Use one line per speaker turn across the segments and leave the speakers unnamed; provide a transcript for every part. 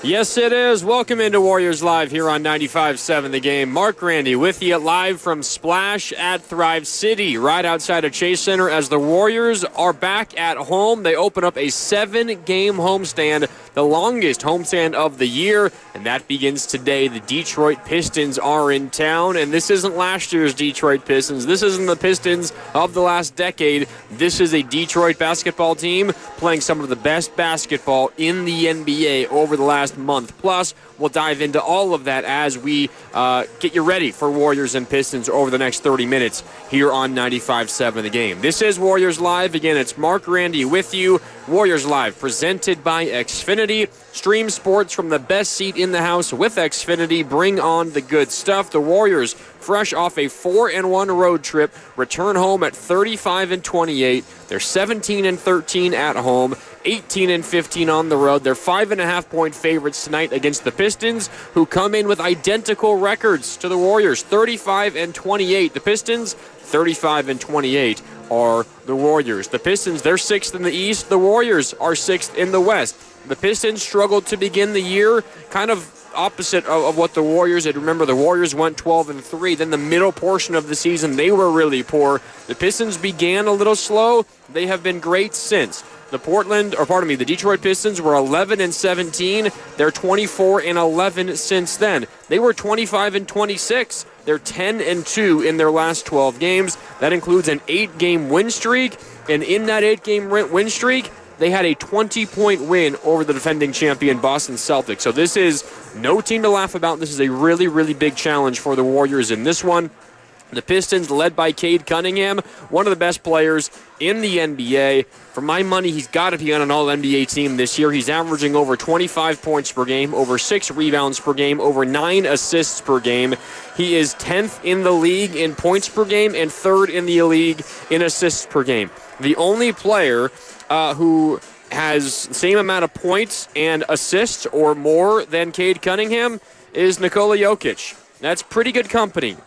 Yes, it is. Welcome into Warriors Live here on 95.7 The Game. Mark Grandy with you live from Splash at Thrive City, right outside of Chase Center, as the Warriors are back at home. They open up a 7-game homestand, the longest homestand of the year, and that begins today. The Detroit Pistons are in town, and this isn't last year's Detroit Pistons. This isn't the Pistons of the last decade. This is a Detroit basketball team playing some of the best basketball in the NBA over the last month. Plus, we'll dive into all of that as we get you ready for Warriors and Pistons over the next 30 minutes here on 95.7 The Game. This is Warriors Live. Again, it's Mark Grandy with you. Warriors Live, presented by Xfinity. Stream sports from the best seat in the house with Xfinity. Bring on the good stuff. The Warriors, fresh off a 4-1 road trip, return home at 35-28. They're 17-13 at home, 18-15 on the road. They're 5.5-point favorites tonight against the Pistons, who come in with identical records to the Warriors, 35-28. The Pistons, 35-28 are the Warriors. The Pistons, they're 6th in the East. The Warriors are 6th in the West. The Pistons struggled to begin the year, kind of opposite of what the Warriors did. Remember, the Warriors went 12-3. Then the middle portion of the season, they were really poor. The Pistons began a little slow. They have been great since. The Detroit Pistons were 11-17. They're 24-11 since then. They were 25-26. They're 10-2 in their last 12 games. That includes an 8-game win streak. And in that 8-game win streak, they had a 20-point win over the defending champion Boston Celtics. So this is no team to laugh about. This is a really, really big challenge for the Warriors in this one. The Pistons, led by Cade Cunningham, one of the best players in the NBA. For my money, he's got to be on an all-NBA team this year. He's averaging over 25 points per game, over 6 rebounds per game, over 9 assists per game. He is 10th in the league in points per game and 3rd in the league in assists per game. The only player who has the same amount of points and assists or more than Cade Cunningham is Nikola Jokic. That's pretty good company.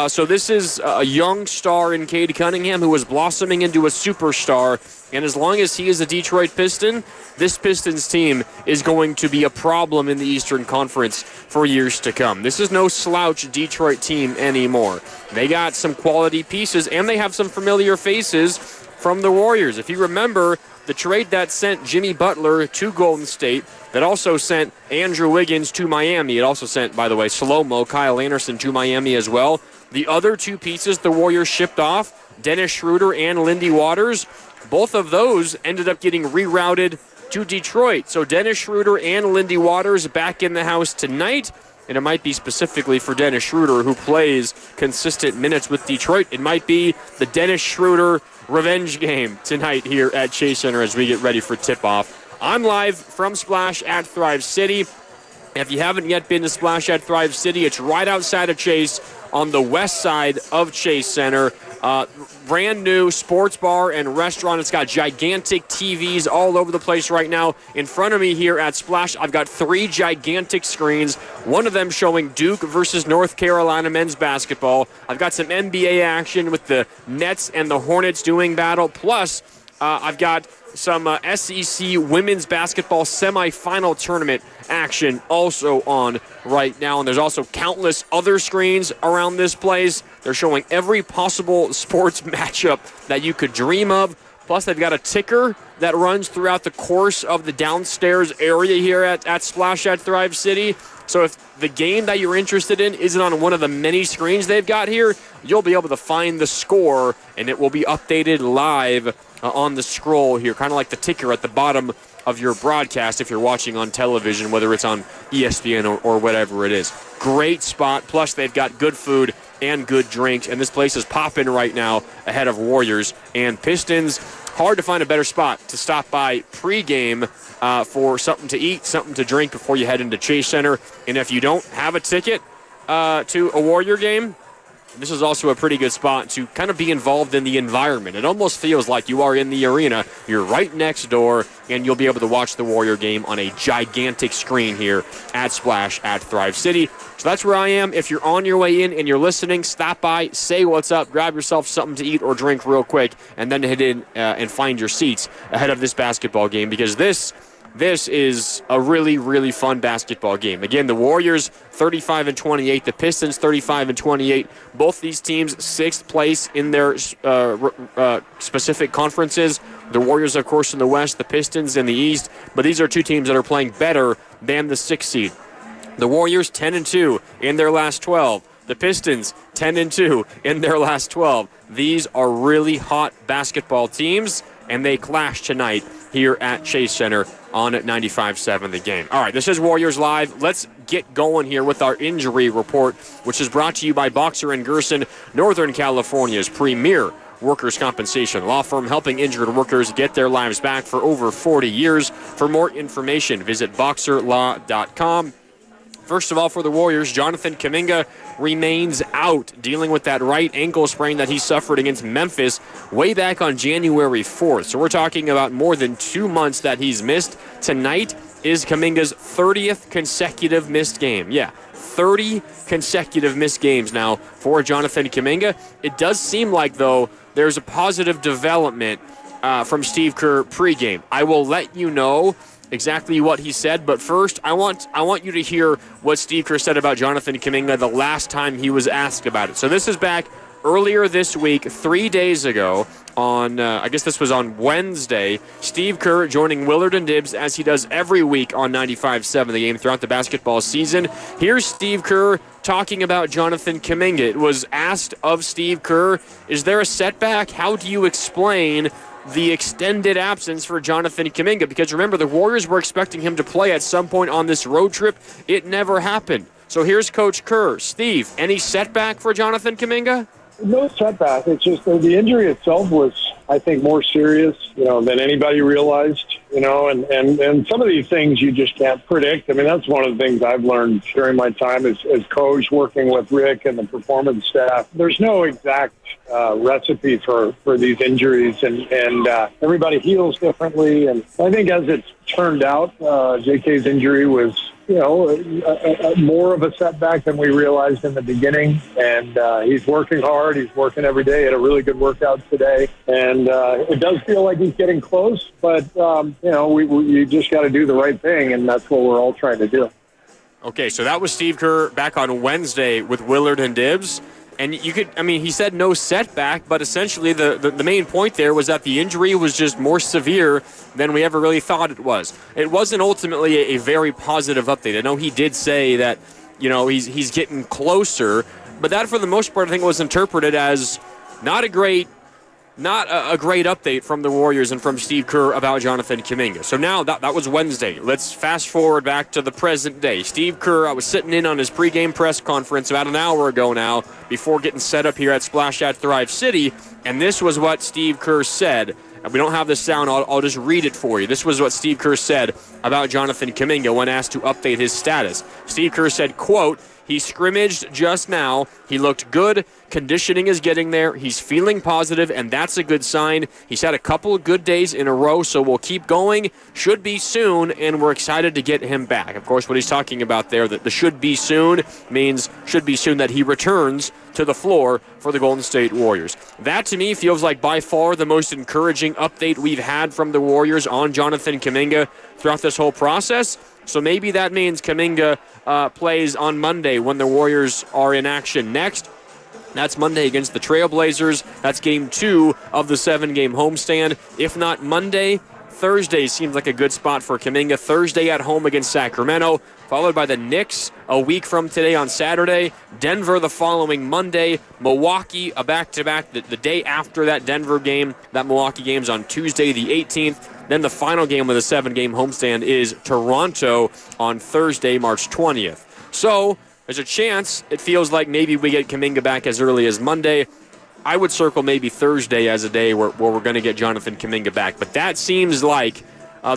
So this is a young star in Cade Cunningham who is blossoming into a superstar. And as long as he is a Detroit Piston, this Pistons team is going to be a problem in the Eastern Conference for years to come. This is no slouch Detroit team anymore. They got some quality pieces, and they have some familiar faces from the Warriors. If you remember, the trade that sent Jimmy Butler to Golden State, that also sent Andrew Wiggins to Miami. It also sent, by the way, Slow-Mo, Kyle Anderson to Miami as well. The other two pieces the Warriors shipped off, Dennis Schroeder and Lindy Waters, both of those ended up getting rerouted to Detroit. So Dennis Schroeder and Lindy Waters back in the house tonight. And it might be specifically for Dennis Schroeder, who plays consistent minutes with Detroit. It might be the Dennis Schroeder revenge game tonight here at Chase Center as we get ready for tip-off. I'm live from Splash at Thrive City. If you haven't yet been to Splash at Thrive City, it's right outside of Chase on the west side of Chase Center. Brand new sports bar and restaurant. It's got gigantic TVs all over the place right now. In front of me here at Splash, I've got 3 gigantic screens. One of them showing Duke versus North Carolina men's basketball. I've got some NBA action with the Nets and the Hornets doing battle. Plus, I've got some SEC women's basketball semifinal tournament action also on right now. And there's also countless other screens around this place. They're showing every possible sports matchup that you could dream of. Plus, they've got a ticker that runs throughout the course of the downstairs area here at Splash at Thrive City. So if the game that you're interested in isn't on one of the many screens they've got here, you'll be able to find the score, and it will be updated live on the scroll here, kind of like the ticker at the bottom of your broadcast if you're watching on television, whether it's on ESPN or whatever it is. Great spot. Plus, they've got good food and good drinks, and this place is popping right now ahead of Warriors and Pistons. Hard to find a better spot to stop by pregame for something to eat, something to drink before you head into Chase Center. And if you don't have a ticket to a Warrior game, this is also a pretty good spot to kind of be involved in the environment. It almost feels like you are in the arena. You're right next door, and you'll be able to watch the Warrior game on a gigantic screen here at Splash at Thrive City. So that's where I am. If you're on your way in and you're listening, stop by, say what's up, grab yourself something to eat or drink real quick, and then head in and find your seats ahead of this basketball game, because this this is a really, really fun basketball game. Again, the Warriors 35-28, the Pistons 35-28. Both these teams 6th place in their specific conferences. The Warriors, of course, in the West, the Pistons in the East. But these are two teams that are playing better than the 6th seed. The Warriors 10-2 in their last 12. The Pistons 10-2 in their last 12. These are really hot basketball teams, and they clash tonight here at Chase Center on 95.7 The Game. All right, this is Warriors Live. Let's get going here with our injury report, which is brought to you by Boxer & Gerson, Northern California's premier workers' compensation law firm, helping injured workers get their lives back for over 40 years. For more information, visit boxerlaw.com. First of all, for the Warriors, Jonathan Kuminga remains out, dealing with that right ankle sprain that he suffered against Memphis way back on January 4th. So we're talking about more than 2 months that he's missed. Tonight is Kuminga's 30th consecutive missed game. Yeah, 30 consecutive missed games now for Jonathan Kuminga. It does seem like, though, there's a positive development from Steve Kerr pregame. I will let you know exactly what he said, but first I want you to hear what Steve Kerr said about Jonathan Kuminga the last time he was asked about it. So this is back earlier this week, 3 days ago, on I guess this was on Wednesday. Steve Kerr joining Willard and Dibbs, as he does every week on 95.7 The Game throughout the basketball season. Here's Steve Kerr talking about Jonathan Kuminga. It was asked of Steve Kerr, is there a setback? How do you explain the extended absence for Jonathan Kuminga? Because remember, the Warriors were expecting him to play at some point on this road trip. It never happened. So here's Coach Kerr. Steve, any setback for Jonathan Kuminga?
No setback. It's just the injury itself was, I think, more serious, than anybody realized, and some of these things you just can't predict. I mean, that's one of the things I've learned during my time as coach, working with Rick and the performance staff. There's no exact recipe for these injuries, and everybody heals differently. And I think as it's turned out, JK's injury was, more of a setback than we realized in the beginning. And he's working hard. He's working every day. Had a really good workout today. And it does feel like he's getting close, but, you just got to do the right thing, and that's what we're all trying to do.
Okay, so that was Steve Kerr back on Wednesday with Willard and Dibbs. And he said no setback, but essentially the main point there was that the injury was just more severe than we ever really thought it was. It wasn't ultimately a very positive update. I know he did say that, he's getting closer, but that for the most part I think was interpreted as not a great update from the Warriors and from Steve Kerr about Jonathan Kuminga. So now that was Wednesday. Let's fast forward back to the present day. Steve Kerr, I was sitting in on his pregame press conference about an hour ago now before getting set up here at Splash at Thrive City, and this was what Steve Kerr said. And we don't have the sound. I'll just read it for you. This was what Steve Kerr said about Jonathan Kuminga when asked to update his status. Steve Kerr said, quote, "He scrimmaged just now. He looked good. Conditioning is getting there. He's feeling positive, and that's a good sign. He's had a couple of good days in a row, so we'll keep going. Should be soon, and we're excited to get him back." Of course, what he's talking about there, that the should be soon means should be soon that he returns to the floor for the Golden State Warriors. That, to me, feels like by far the most encouraging update we've had from the Warriors on Jonathan Kuminga throughout this whole process. So maybe that means Kuminga plays on Monday when the Warriors are in action next. That's Monday against the Trailblazers. That's game 2 of the 7-game homestand. If not Monday, Thursday seems like a good spot for Kuminga. Thursday at home against Sacramento, followed by the Knicks a week from today on Saturday. Denver the following Monday. Milwaukee, a back-to-back the day after that Denver game. That Milwaukee game's on Tuesday the 18th. Then the final game of the 7-game homestand is Toronto on Thursday, March 20th. So there's a chance it feels like maybe we get Kuminga back as early as Monday. I would circle maybe Thursday as a day where we're going to get Jonathan Kuminga back. But that seems like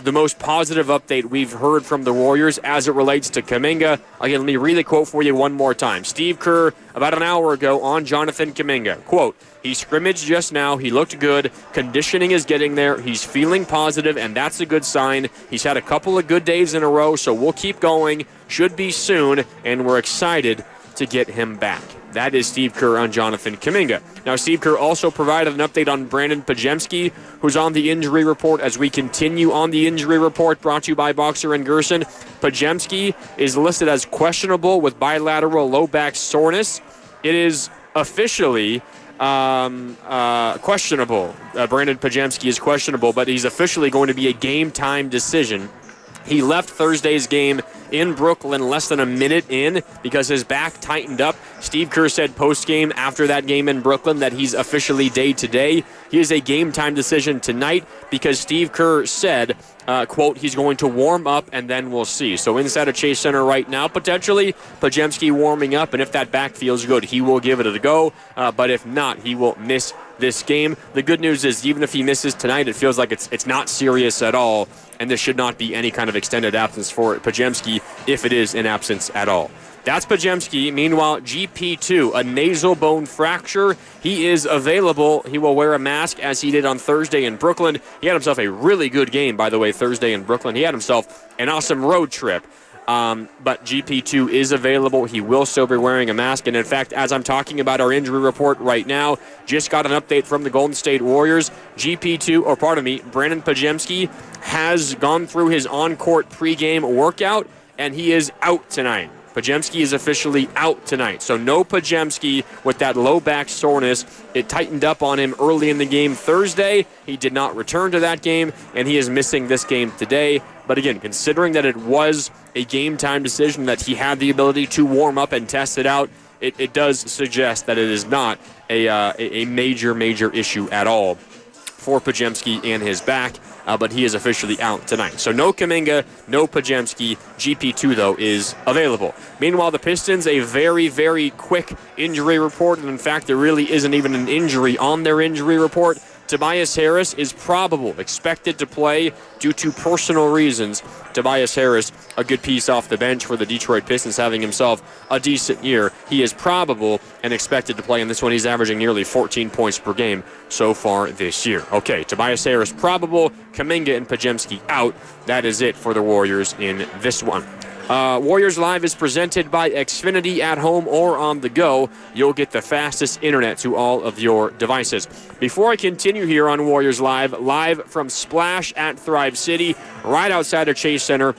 the most positive update we've heard from the Warriors as it relates to Kuminga. Again, let me read the quote for you one more time. Steve Kerr, about an hour ago on Jonathan Kuminga. Quote, "He scrimmaged just now. He looked good. Conditioning is getting there. He's feeling positive, and that's a good sign. He's had a couple of good days in a row, so we'll keep going. Should be soon, and we're excited to get him back." That is Steve Kerr on Jonathan Kuminga. Now, Steve Kerr also provided an update on Brandon Pajemski, who's on the injury report as we continue on the injury report brought to you by Boxer and Gerson. Pajemski is listed as questionable with bilateral low back soreness. It is officially questionable. Brandon Pajemski is questionable, but he's officially going to be a game-time decision. He left Thursday's game in Brooklyn less than a minute in because his back tightened up. Steve Kerr said post-game after that game in Brooklyn that he's officially day-to-day. He is a game-time decision tonight because Steve Kerr said, quote, he's going to warm up and then we'll see. So inside of Chase Center right now, potentially Pajemski warming up, and if that back feels good, he will give it a go. But if not, he will miss this game. The good news is even if he misses tonight, it feels like it's not serious at all, and there should not be any kind of extended absence for Pajemski if it is an absence at all. That's Pajemski. Meanwhile, GP2, a nasal bone fracture. He is available. He will wear a mask as he did on Thursday in Brooklyn. He had himself a really good game, by the way, Thursday in Brooklyn. He had himself an awesome road trip. But GP2 is available. He will still be wearing a mask. And in fact, as I'm talking about our injury report right now, just got an update from the Golden State Warriors. Brandon Pajemski has gone through his on-court pregame workout, and he is out tonight. Pajemski is officially out tonight. So no Pajemski with that low back soreness. It tightened up on him early in the game Thursday. He did not return to that game, and he is missing this game today. But again, considering that it was a game-time decision, that he had the ability to warm up and test it out, it does suggest that it is not a major issue at all for Pajemski and his back. But he is officially out tonight. So no Kuminga, no Pajemski. GP2, though, is available. Meanwhile, the Pistons, a very, very quick injury report. And in fact, there really isn't even an injury on their injury report. Tobias Harris is probable, expected to play due to personal reasons. Tobias Harris, a good piece off the bench for the Detroit Pistons, having himself a decent year. He is probable and expected to play in this one. He's averaging nearly 14 points per game so far this year. Okay, Tobias Harris probable, Kuminga and Pajemski out. That is it for the Warriors in this one. Warriors Live is presented by Xfinity at home or on the go. You'll get the fastest internet to all of your devices. Before I continue here on Warriors live from Splash at Thrive City, right outside of Chase Center,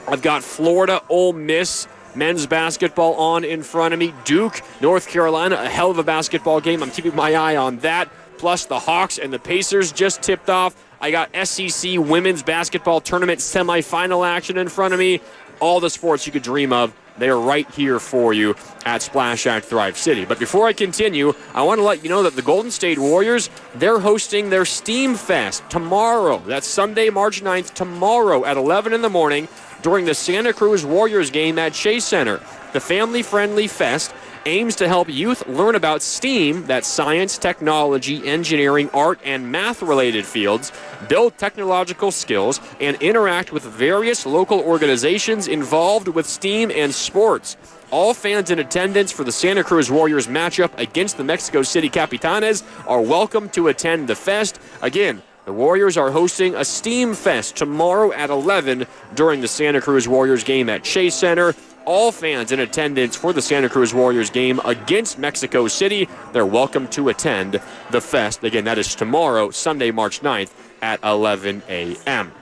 I've got Florida Ole Miss men's basketball on in front of me. Duke, North Carolina, a hell of a basketball game. I'm keeping my eye on that. Plus the Hawks and the Pacers just tipped off. I got SEC women's basketball tournament semifinal action in front of me. All the sports you could dream of, they are right here for you at Splash at Thrive City. But before I continue, I want to let you know that the Golden State Warriors, they're hosting their Steam Fest tomorrow. That's Sunday, March 9th, tomorrow at 11 in the morning during the Santa Cruz Warriors game at Chase Center. The family-friendly fest aims to help youth learn about STEAM, that's science, technology, engineering, art, and math-related fields, build technological skills, and interact with various local organizations involved with STEAM and sports. All fans in attendance for the Santa Cruz Warriors matchup against the Mexico City Capitanes are welcome to attend the fest. Again, the Warriors are hosting a STEAM Fest tomorrow at 11 during the Santa Cruz Warriors game at Chase Center. All fans in attendance for the Santa Cruz Warriors game against Mexico City, they're welcome to attend the fest. Again, that is tomorrow, Sunday, March 9th at 11 a.m.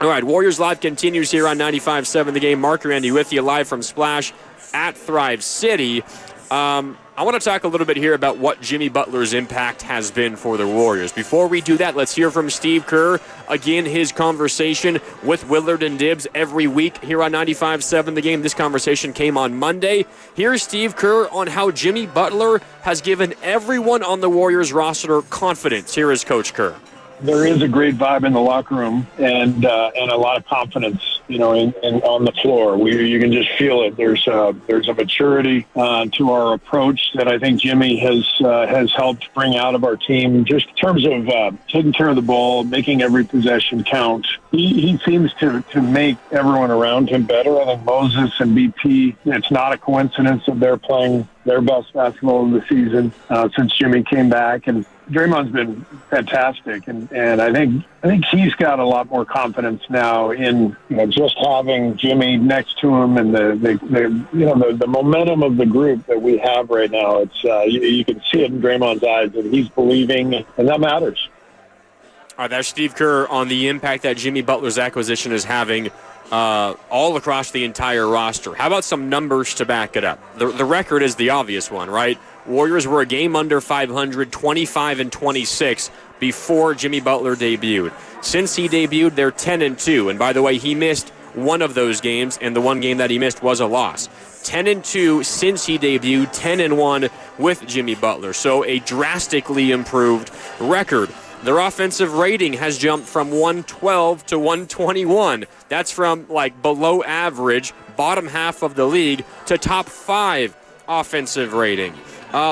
All right, Warriors Live continues here on 95.7 The Game. Mark Grandy with you live from Splash at Thrive City. I want to talk a little bit here about what Jimmy Butler's impact has been for the Warriors. Before we do that, let's hear from Steve Kerr. Again, his conversation with Willard and Dibbs every week here on 95.7 The Game. This conversation came on Monday. Here's Steve Kerr on how Jimmy Butler has given everyone on the Warriors roster confidence. Here is Coach Kerr.
There is a great vibe in the locker room and a lot of confidence, in on the floor. You can just feel it. There's a maturity to our approach that I think Jimmy has helped bring out of our team, just in terms of taking care of the ball, making every possession count. He seems to make everyone around him better. I think Moses and BP, it's not a coincidence that they're playing their best basketball of the season since Jimmy came back. And Draymond's been fantastic, and I think he's got a lot more confidence now in just having Jimmy next to him, and the momentum of the group that we have right now. It's you can see it in Draymond's eyes, and he's believing, and that matters.
All right, that's Steve Kerr on the impact that Jimmy Butler's acquisition is having all across the entire roster. How about some numbers to back it up? The record is the obvious one, right? Warriors were a game under 500, 25-26 before Jimmy Butler debuted. Since he debuted, they're 10-2. And by the way, he missed one of those games, and the one game that he missed was a loss. 10-2 since he debuted, 10-1 with Jimmy Butler. So a drastically improved record. Their offensive rating has jumped from 112 to 121. That's from below average, bottom half of the league, to top 5 offensive rating.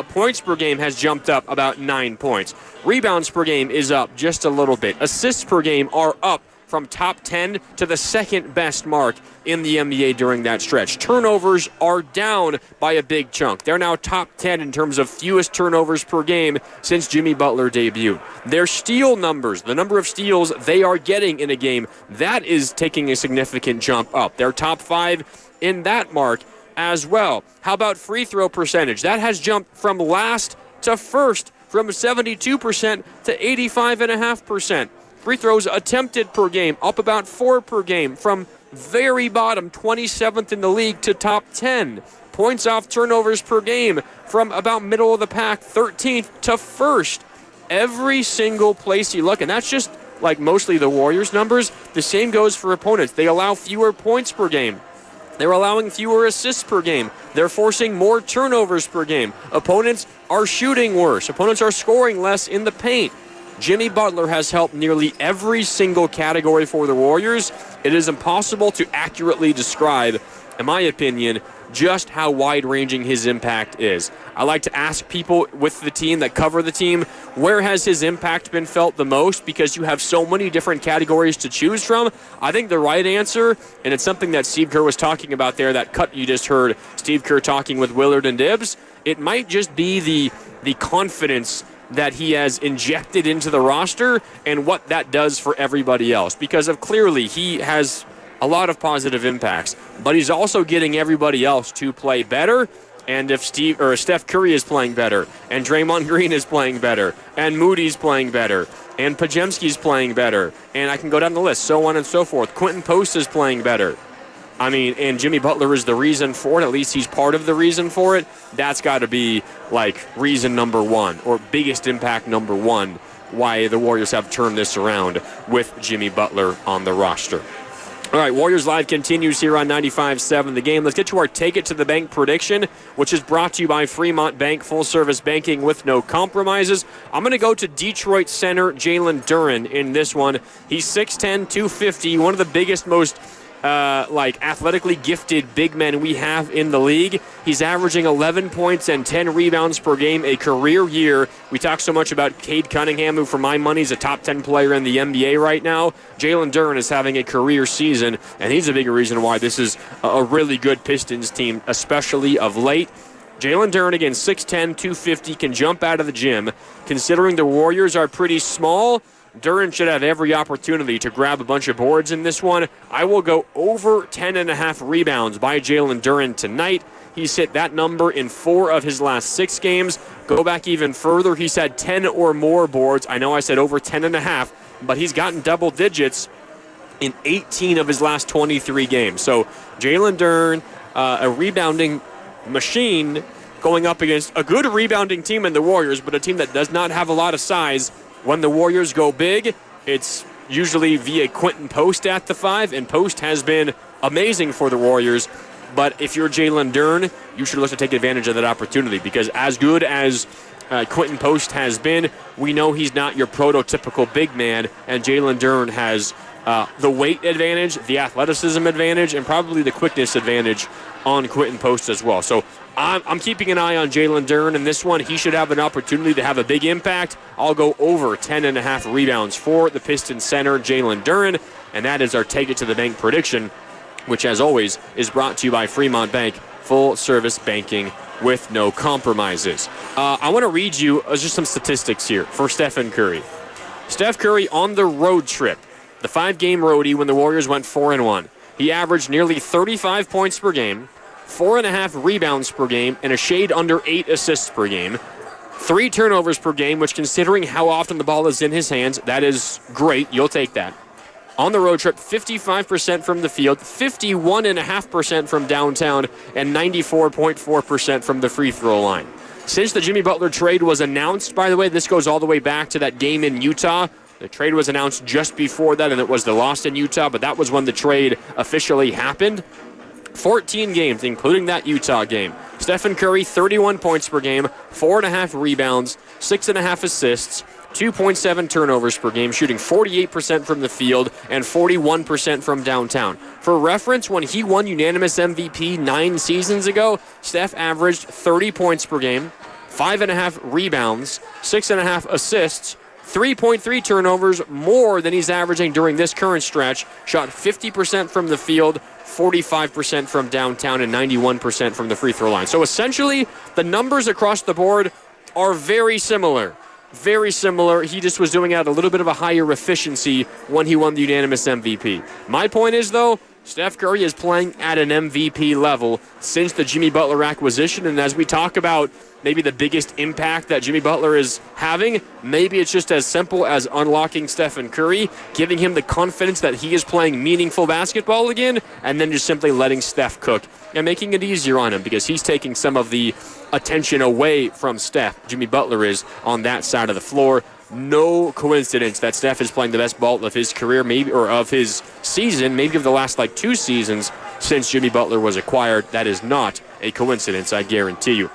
Points per game has jumped up about 9 points. Rebounds per game is up just a little bit. Assists per game are up from top 10 to the second best mark in the NBA during that stretch. Turnovers are down by a big chunk. They're now top 10 in terms of fewest turnovers per game since Jimmy Butler debuted. Their steal numbers, the number of steals they are getting in a game, that is taking a significant jump up. They're top 5 in that mark as well. How about free throw percentage? That has jumped from last to first, from 72% to 85.5%. Free throws attempted per game, up about 4 per game, from very bottom, 27th in the league, to top 10. Points off turnovers per game, from about middle of the pack, 13th to first. Every single place you look, and that's just mostly the Warriors numbers. The same goes for opponents. They allow fewer points per game. They're allowing fewer assists per game. They're forcing more turnovers per game. Opponents are shooting worse. Opponents are scoring less in the paint. Jimmy Butler has helped nearly every single category for the Warriors. It is impossible to accurately describe, in my opinion, just how wide-ranging his impact is. I like to ask people with the team that cover the team, where has his impact been felt the most? Because you have so many different categories to choose from. I think the right answer, and it's something that Steve Kerr was talking about there, that cut you just heard Steve Kerr talking with Willard and Dibbs, it might just be the confidence that he has injected into the roster and what that does for everybody else. Because clearly he has a lot of positive impacts, but he's also getting everybody else to play better. And if Steph Curry is playing better, and Draymond Green is playing better, and Moody's playing better, and Pajemski's playing better, and I can go down the list, so on and so forth. Quentin Post is playing better. And Jimmy Butler is the reason for it. At least he's part of the reason for it. That's got to be reason number one, or biggest impact number one, why the Warriors have turned this around with Jimmy Butler on the roster. All right, Warriors Live continues here on 95.7 The Game. Let's get to our Take It to the Bank prediction, which is brought to you by Fremont Bank, full-service banking with no compromises. I'm going to go to Detroit center Jalen Duren in this one. He's 6'10", 250, one of the biggest, most athletically gifted big men we have in the league. He's averaging 11 points and 10 rebounds per game, a career year. We talk so much about Cade Cunningham, who for my money is a top 10 player in the NBA right now. Jalen Duren is having a career season, and he's a big reason why this is a really good Pistons team, especially of late. Jalen Duren, again, 6'10", 250, can jump out of the gym. Considering the Warriors are pretty small, Duren should have every opportunity to grab a bunch of boards in this one. I will go over 10.5 rebounds by Jalen Duren tonight. He's hit that number in 4 of his last 6 games. Go back even further, he's had 10 or more boards. I know I said over 10.5, but he's gotten double digits in 18 of his last 23 games. So Jalen Duren, a rebounding machine, going up against a good rebounding team in the Warriors, but a team that does not have a lot of size. When the Warriors go big, it's usually via Quentin Post at the 5, and Post has been amazing for the Warriors. But if you're Jalen Duren, you should look to take advantage of that opportunity, because as good as Quentin Post has been, we know he's not your prototypical big man, and Jalen Duren has the weight advantage, the athleticism advantage, and probably the quickness advantage on Quentin Post as well. So I'm keeping an eye on Jalen Duren in this one. He should have an opportunity to have a big impact. I'll go over 10.5 rebounds for the Pistons center, Jalen Duren, and that is our Take It to the Bank prediction, which, as always, is brought to you by Fremont Bank, full-service banking with no compromises. I want to read you just some statistics here for Stephen Curry. Steph Curry on the road trip, the 5-game roadie when the Warriors went 4-1. He averaged nearly 35 points per game, 4.5 rebounds per game, and a shade under 8 assists per game. 3 turnovers per game, which considering how often the ball is in his hands, that is great. You'll take that. On the road trip, 55% from the field, 51.5% from downtown, and 94.4% from the free throw line. Since the Jimmy Butler trade was announced, by the way, this goes all the way back to that game in Utah. The trade was announced just before that, and it was the loss in Utah, but that was when the trade officially happened. 14 games, including that Utah game. Stephen Curry, 31 points per game, 4.5 rebounds, 6.5 assists, 2.7 turnovers per game, shooting 48% from the field and 41% from downtown. For reference, when he won unanimous MVP 9 seasons ago, Steph averaged 30 points per game, 5.5 rebounds, 6.5 assists, 3.3 turnovers, more than he's averaging during this current stretch, shot 50% from the field, 45% from downtown, and 91% from the free throw line. So essentially, the numbers across the board are very similar. Very similar. He just was doing it at a little bit of a higher efficiency when he won the unanimous MVP. My point is, though, Steph Curry is playing at an MVP level since the Jimmy Butler acquisition, and as we talk about maybe the biggest impact that Jimmy Butler is having, maybe it's just as simple as unlocking Stephen Curry, giving him the confidence that he is playing meaningful basketball again, and then just simply letting Steph cook and making it easier on him because he's taking some of the attention away from Steph. Jimmy Butler is on that side of the floor. No coincidence that Steph is playing the best ball of his career, maybe, or of his season, maybe of the last 2 seasons since Jimmy Butler was acquired. That is not a coincidence, I guarantee you.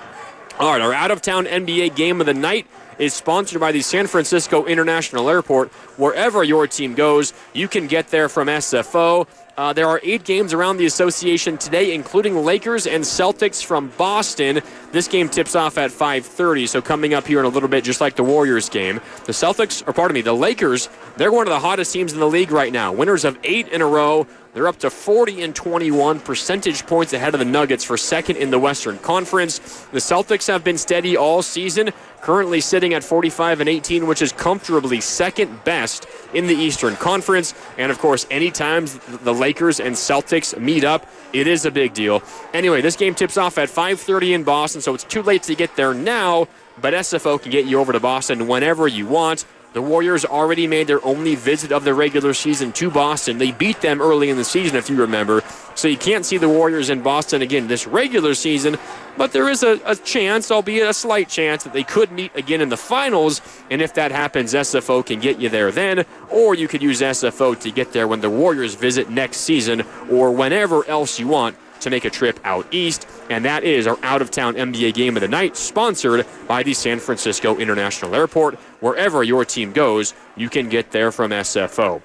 All right, our out-of-town NBA game of the night is sponsored by the San Francisco International Airport. Wherever your team goes, you can get there from SFO. There are 8 games around the association today, including Lakers and Celtics from Boston. This game tips off at 5:30, so coming up here in a little bit, just like the Warriors game. The Lakers, they're one of the hottest teams in the league right now. Winners of 8 in a row. They're up to 40-21 percentage points ahead of the Nuggets for second in the Western Conference. The Celtics have been steady all season, currently sitting at 45-18, which is comfortably second best in the Eastern Conference. And, of course, anytime the Lakers and Celtics meet up, it is a big deal. Anyway, this game tips off at 5:30 in Boston, so it's too late to get there now, but SFO can get you over to Boston whenever you want. The Warriors already made their only visit of the regular season to Boston. They beat them early in the season, if you remember. So you can't see the Warriors in Boston again this regular season, but there is a chance, albeit a slight chance, that they could meet again in the finals. And if that happens, SFO can get you there then, or you could use SFO to get there when the Warriors visit next season or whenever else you want to make a trip out east. And that is our out-of-town NBA game of the night, sponsored by the San Francisco International Airport. Wherever your team goes, you can get there from SFO.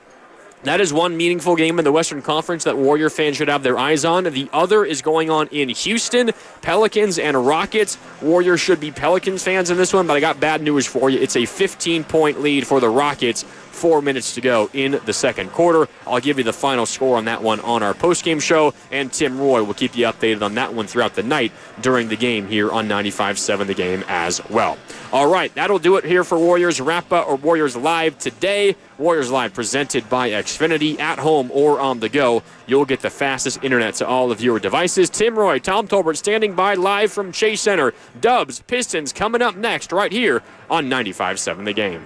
That is one meaningful game in the Western Conference that Warrior fans should have their eyes on. The other is going on in Houston, Pelicans and Rockets. Warriors should be Pelicans fans in this one, but I got bad news for you. It's a 15-point lead for the Rockets. 4 minutes to go in the second quarter. I'll give you the final score on that one on our postgame show, and Tim Roy will keep you updated on that one throughout the night during the game here on 95.7 The Game as well. All right, that'll do it here for Warriors Wrap-Up or Warriors Live today. Warriors Live presented by Xfinity, at home or on the go. You'll get the fastest internet to all of your devices. Tim Roy, Tom Tolbert standing by live from Chase Center. Dubs, Pistons coming up next right here on 95.7 The Game.